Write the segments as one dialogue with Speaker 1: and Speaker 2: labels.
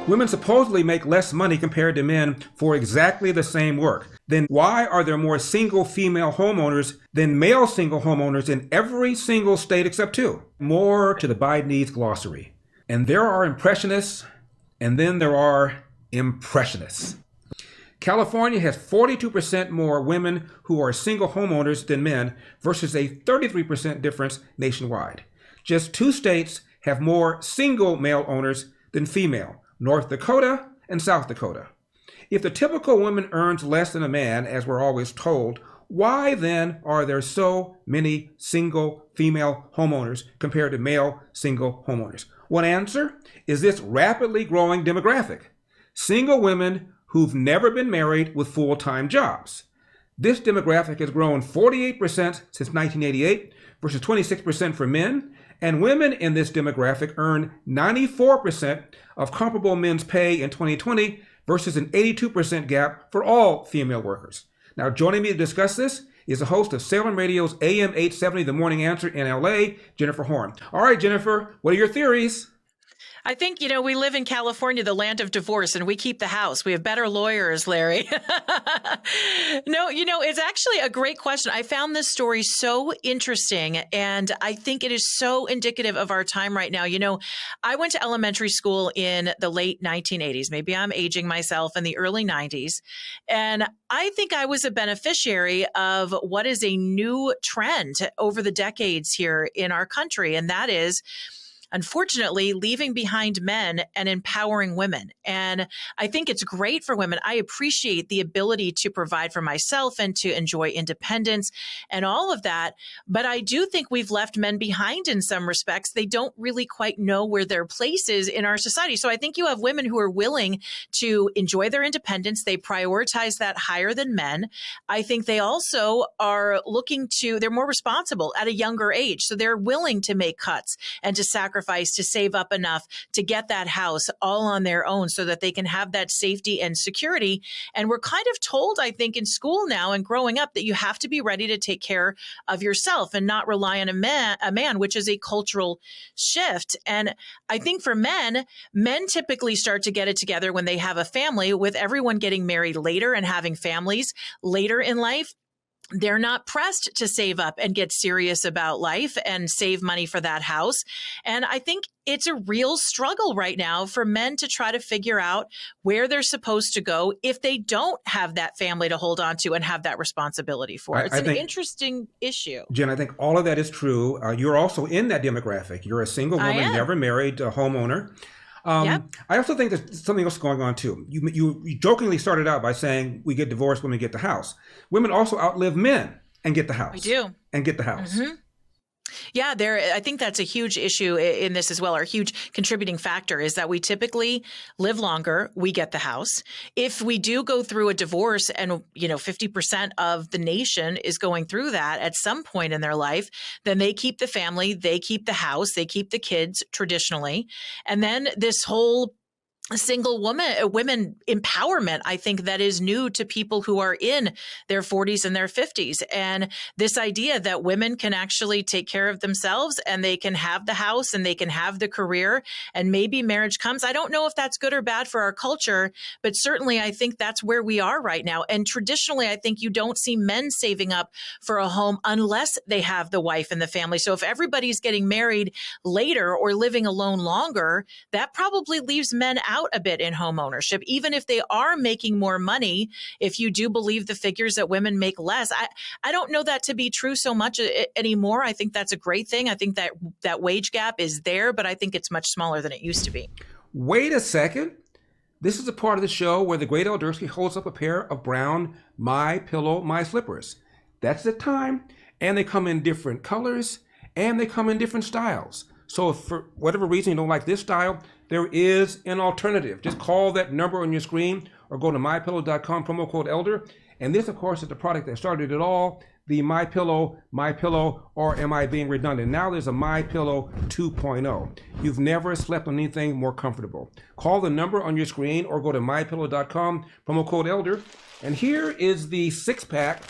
Speaker 1: Women supposedly make less money compared to men for exactly the same work. Then why are there more single female homeowners than male single homeowners in every single state except two? More to the bidenese glossary. And there are Impressionists, and then there are Impressionists. California has 42% more women who are single homeowners than men versus a 33% difference nationwide. Just two states have more single male owners than female, North Dakota and South Dakota. If the typical woman earns less than a man, as we're always told, why then are there so many single female homeowners compared to male single homeowners? One answer is this rapidly growing demographic. Single women who've never been married with full-time jobs. This demographic has grown 48% since 1988 versus 26% for men, and women in this demographic earn 94% of comparable men's pay in 2020 versus an 82% gap for all female workers. Now, joining me to discuss this is the host of Salem Radio's AM 870 The Morning Answer in LA, Jennifer Horn. All right, Jennifer, what are your theories?
Speaker 2: I think, we live in California, the land of divorce, and we keep the house. We have better lawyers, Larry. No, it's actually a great question. I found this story so interesting, and I think it is so indicative of our time right now. I went to elementary school in the late 1980s. Maybe I'm aging myself, in the early 90s. And I think I was a beneficiary of what is a new trend over the decades here in our country, and that is, unfortunately, leaving behind men and empowering women. And I think it's great for women. I appreciate the ability to provide for myself and to enjoy independence and all of that. But I do think we've left men behind in some respects. They don't really quite know where their place is in our society. So I think you have women who are willing to enjoy their independence. They prioritize that higher than men. I think they also are they're more responsible at a younger age. So they're willing to make cuts and to sacrifice to save up enough to get that house all on their own so that they can have that safety and security. And we're kind of told, I think, in school now and growing up that you have to be ready to take care of yourself and not rely on a man, which is a cultural shift. And I think for men typically start to get it together when they have a family, with everyone getting married later and having families later in life. They're not pressed to save up and get serious about life and save money for that house. And I think it's a real struggle right now for men to try to figure out where they're supposed to go if they don't have that family to hold on to and have that responsibility for. It's an interesting issue.
Speaker 1: Jen, I think all of that is true. You're also in that demographic. You're a single woman, never married, a homeowner. Yep. I also think there's something else going on too. You jokingly started out by saying we get divorced, women get the house. Women also outlive men and get the house.
Speaker 2: We do.
Speaker 1: And get the house.
Speaker 2: Mm-hmm. Yeah, I think that's a huge issue in this as well. Our huge contributing factor is that we typically live longer, we get the house. If we do go through a divorce and, 50% of the nation is going through that at some point in their life, then they keep the family, they keep the house, they keep the kids traditionally. And then this whole single women empowerment, I think that is new to people who are in their 40s and their 50s. And this idea that women can actually take care of themselves and they can have the house and they can have the career and maybe marriage comes. I don't know if that's good or bad for our culture, but certainly I think that's where we are right now. And traditionally, I think you don't see men saving up for a home unless they have the wife and the family. So if everybody's getting married later or living alone longer, that probably leaves men out a bit in home ownership, even if they are making more money. If you do believe the figures that women make less, I don't know that to be true so much anymore. I think that's a great thing. I think that wage gap is there, but I think it's much smaller than it used to be.
Speaker 1: Wait a second. This is a part of the show where the great Eldersky holds up a pair of brown MyPillow My Slippers. That's the time, and they come in different colors, and they come in different styles. So if for whatever reason you don't like this style, there is an alternative. Just call that number on your screen or go to MyPillow.com, promo code ELDER. And this, of course, is the product that started it all, the MyPillow, or am I being redundant? Now there's a MyPillow 2.0. You've never slept on anything more comfortable. Call the number on your screen or go to MyPillow.com, promo code ELDER. And here is the 6-pack.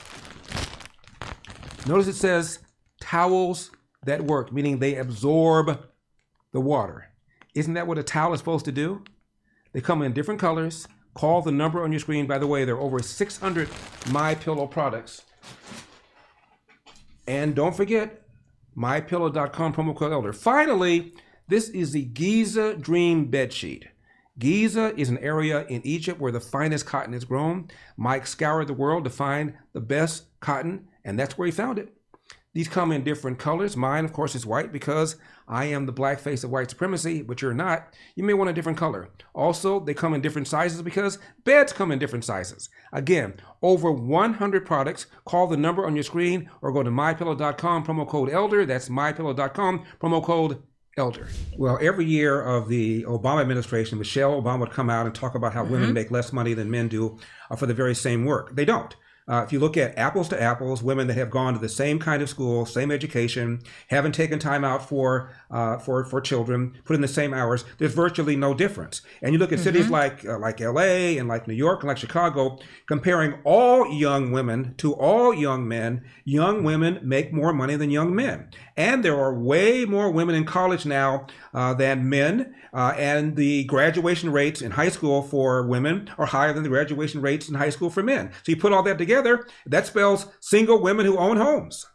Speaker 1: Notice it says towels that work, meaning they absorb the water. Isn't that what a towel is supposed to do? They come in different colors. Call the number on your screen. By the way, there are over 600 MyPillow products. And don't forget, MyPillow.com, promo code ELDER. Finally, this is the Giza Dream Bedsheet. Giza is an area in Egypt where the finest cotton is grown. Mike scoured the world to find the best cotton, and that's where he found it. These come in different colors. Mine, of course, is white because I am the black face of white supremacy, but you're not. You may want a different color. Also, they come in different sizes because beds come in different sizes. Again, over 100 products. Call the number on your screen or go to MyPillow.com, promo code ELDER. That's MyPillow.com, promo code ELDER. Well, every year of the Obama administration, Michelle Obama would come out and talk about how women make less money than men do for the very same work. They don't. If you look at apples to apples, women that have gone to the same kind of school, same education, haven't taken time out for children, put in the same hours, there's virtually no difference. And you look at cities like LA and like New York and like Chicago, comparing all young women to all young men, young women make more money than young men. And there are way more women in college now than men. And the graduation rates in high school for women are higher than the graduation rates in high school for men. So you put all that together, that spells single women who own homes.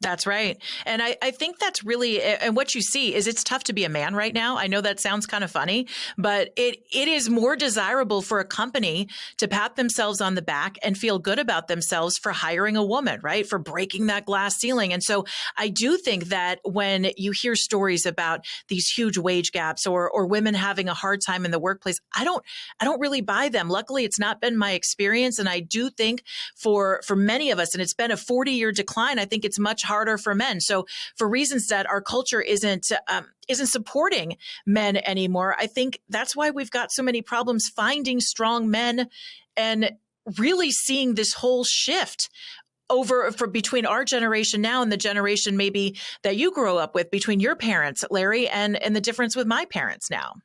Speaker 2: That's right. And I think that's really, and what you see is it's tough to be a man right now. I know that sounds kind of funny, but it is more desirable for a company to pat themselves on the back and feel good about themselves for hiring a woman, right? For breaking that glass ceiling. And so I do think that when you hear stories about these huge wage gaps or women having a hard time in the workplace, I don't really buy them. Luckily, it's not been my experience. And I do think for many of us, and it's been a 40-year decline, I think it's much harder for men. So for reasons that our culture isn't supporting men anymore, I think that's why we've got so many problems finding strong men and really seeing this whole shift between our generation now and the generation maybe that you grew up with, between your parents, Larry, and the difference with my parents now.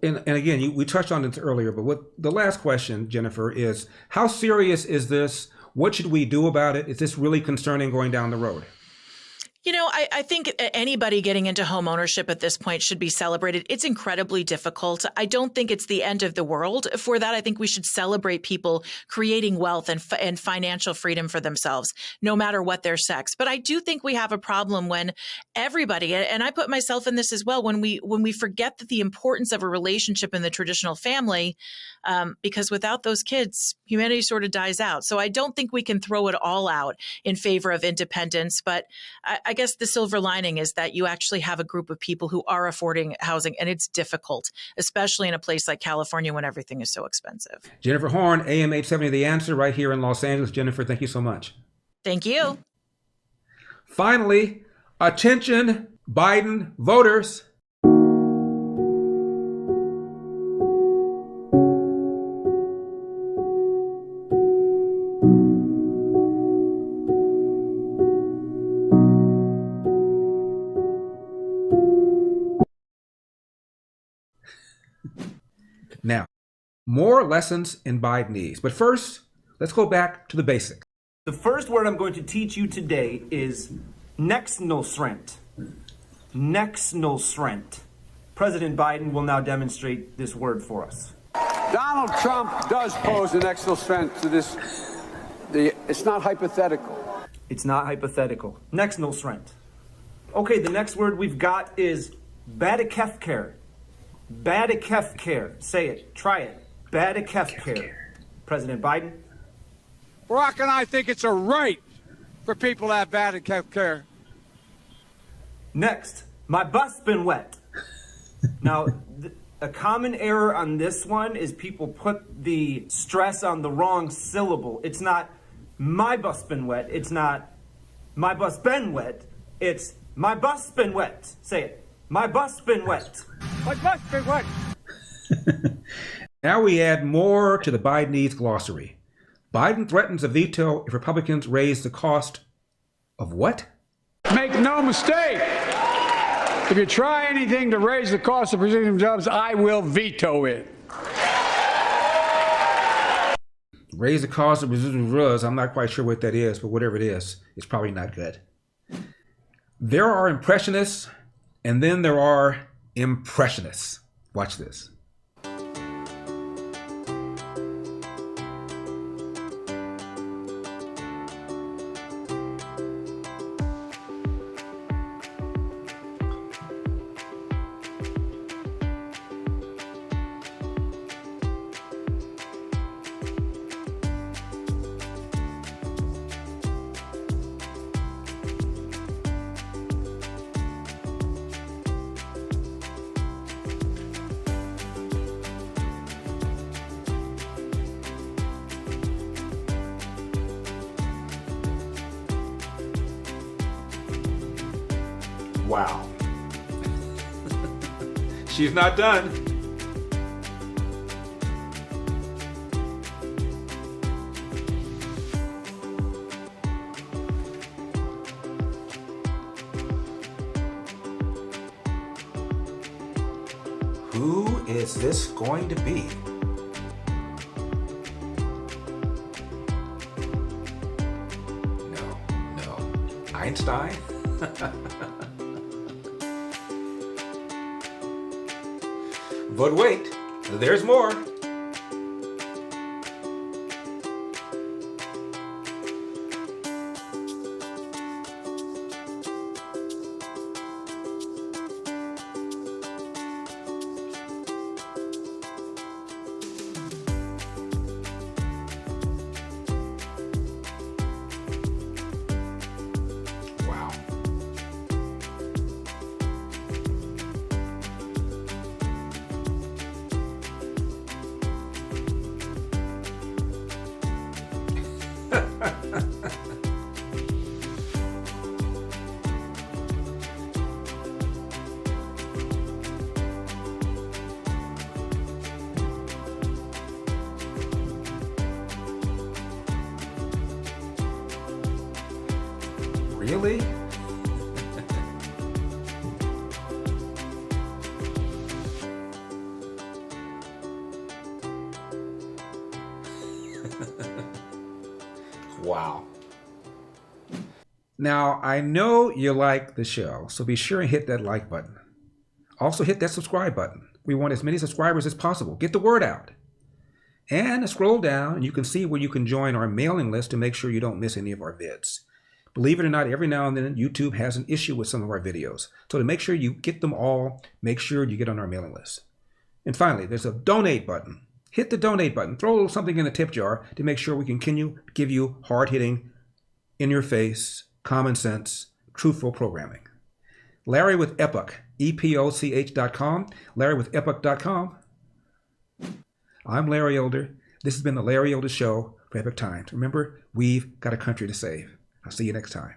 Speaker 1: And again, we touched on this earlier, but what the last question, Jennifer, is how serious is this? What should we do about it? Is this really concerning going down the road?
Speaker 2: You know, I think anybody getting into home ownership at this point should be celebrated. It's incredibly difficult. I don't think it's the end of the world for that. I think we should celebrate people creating wealth and financial freedom for themselves, no matter what their sex. But I do think we have a problem when everybody, and I put myself in this as well, when we forget that the importance of a relationship in the traditional family, because without those kids, humanity sort of dies out. So I don't think we can throw it all out in favor of independence. But I guess the silver lining is that you actually have a group of people who are affording housing, and it's difficult, especially in a place like California when everything is so expensive.
Speaker 1: Jennifer Horn, AM 870 The Answer, right here in Los Angeles. Jennifer, thank you so much.
Speaker 2: Thank you.
Speaker 1: Finally, attention, Biden voters. Now, more lessons in bidenese. But first, let's go back to the basics.
Speaker 3: The first word I'm going to teach you today is nextnosrent. Nextnosrent. President Biden will now demonstrate this word for us.
Speaker 4: Donald Trump does pose an extra threat to this. It's not hypothetical.
Speaker 3: It's not hypothetical. Nextnosrent. Okay, the next word we've got is badikefker. Badikefker. Say it. Try it. Badikefker. President Biden.
Speaker 4: Barack and I think it's a right for people to have badikefker.
Speaker 3: Next, my bus been wet. Now, a common error on this one is people put the stress on the wrong syllable. It's not my bus been wet. It's not my bus been wet. It's my bus been wet. Say it. My bus been wet.
Speaker 4: My bus been wet.
Speaker 1: Now we add more to the Bidenese glossary. Biden threatens a veto if Republicans raise the cost of what?
Speaker 4: Make no mistake. If you try anything to raise the cost of precision jobs, I will veto it.
Speaker 1: Raise the cost of precision jobs. I'm not quite sure what that is, but whatever it is, it's probably not good. There are Impressionists, and then there are Impressionists. Watch this. Wow. She's not done. Who is this going to be? No. Einstein? But wait, there's more. Wow. Really? Wow. Now, I know you like the show, so be sure and hit that like button. Also hit that subscribe button. We want as many subscribers as possible. Get the word out. And scroll down and you can see where you can join our mailing list to make sure you don't miss any of our vids. Believe it or not, every now and then YouTube has an issue with some of our videos. So to make sure you get them all, make sure you get on our mailing list. And finally, there's a donate button. Hit the donate button. Throw a little something in the tip jar to make sure we can continue to give you hard-hitting, in-your-face, common sense, truthful programming. Larry with Epoch, EPOCH.com, Larry with Epoch.com. I'm Larry Elder. This has been the Larry Elder Show for Epoch Times. Remember, we've got a country to save. I'll see you next time.